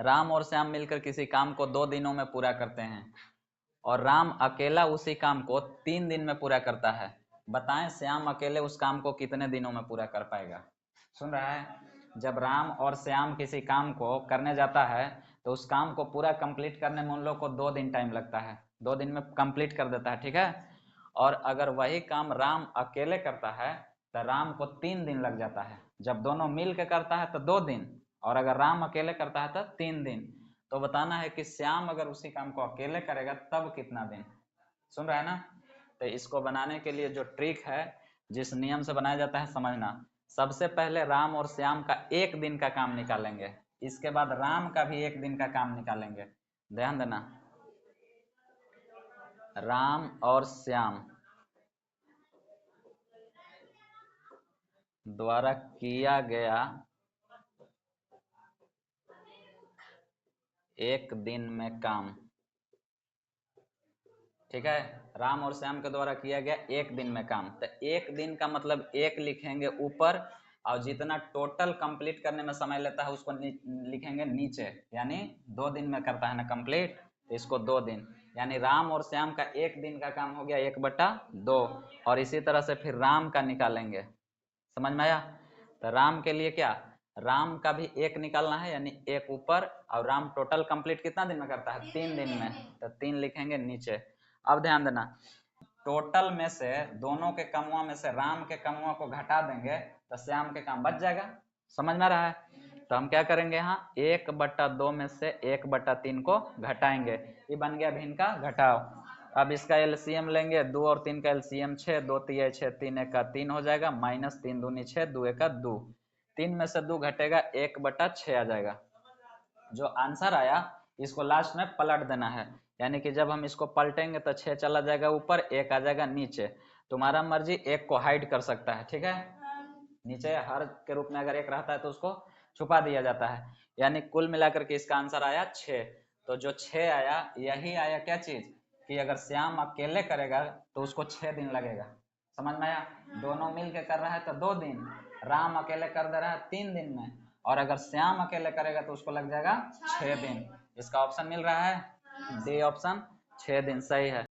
राम और श्याम मिलकर किसी काम को 2 दिनों में पूरा करते हैं और राम अकेला उसी काम को 3 दिन में पूरा करता है। बताएं श्याम अकेले उस काम को कितने दिनों में पूरा कर पाएगा। सुन रहा है? जब राम और श्याम किसी काम को करने जाता है तो उस काम को पूरा कंप्लीट करने में उन लोग को 2 दिन टाइम लगता है, 2 दिन में कंप्लीट कर देता है, ठीक है। और अगर वही काम राम अकेले करता है तो राम को 3 दिन लग जाता है। जब दोनों मिल के करता है तो 2 दिन, और अगर राम अकेले करता है तो 3 दिन। तो बताना है कि श्याम अगर उसी काम को अकेले करेगा तब कितना दिन। सुन रहा है ना? तो इसको बनाने के लिए जो ट्रिक है, जिस नियम से बनाया जाता है, समझना। सबसे पहले राम और श्याम का 1 दिन का काम निकालेंगे, इसके बाद राम का भी 1 दिन का काम निकालेंगे। ध्यान देना, राम और श्याम द्वारा किया गया 1 दिन में काम, ठीक है। राम और श्याम के द्वारा किया गया 1 दिन में काम। तो 1 दिन का मतलब 1 लिखेंगे ऊपर, और जितना टोटल कंप्लीट करने में समय लेता है उसको लिखेंगे नीचे, यानी 2 दिन में करता है ना कंप्लीट, तो इसको 2 दिन, यानी राम और श्याम का 1 दिन का काम हो गया 1/2। और इसी तरह से फिर राम का निकालेंगे। समझ में आया? तो राम के लिए क्या, राम का भी 1 निकालना है, यानी 1 ऊपर, और राम टोटल कंप्लीट कितना दिन में करता है? 3 दिन में, तो 3 लिखेंगे नीचे। अब ध्यान देना, टोटल में से दोनों के कमुआ में से राम के कमुआ को घटा देंगे तो श्याम के काम बच जाएगा। समझ में आ रहा है? तो हम क्या करेंगे, यहाँ 1/2 में से 1/3 को घटाएंगे, ये बन गया भिन्न का घटाव। अब इसका एलसीएम लेंगे, 2 और 3 का एलसीएम 6, 2 3 6, 3 1 का 3 हो जाएगा, माइनस 3 दूनी 6, 2 1 का 2, 3 में से 2 घटेगा, 1/6 आ जाएगा। जो आंसर आया इसको लास्ट में पलट देना है, यानी कि जब हम इसको पलटेंगे तो 6 चला जाएगा ऊपर, 1 आ जाएगा नीचे। तुम्हारा मर्जी 1 को हाइड कर सकता है, ठीक है। नीचे हर के रूप में अगर 1 रहता है तो उसको छुपा दिया जाता है, यानी कुल मिलाकर के इसका आंसर आया 6। तो जो 6 आया, यही आया क्या चीज, कि अगर श्याम अकेले करेगा तो उसको 6 दिन लगेगा। समझ में आया? दोनों मिल के कर रहा है तो 2 दिन, राम अकेले कर दे रहा है 3 दिन में, और अगर श्याम अकेले करेगा तो उसको लग जाएगा 6 दिन। इसका ऑप्शन मिल रहा है डी ऑप्शन, 6 दिन सही है।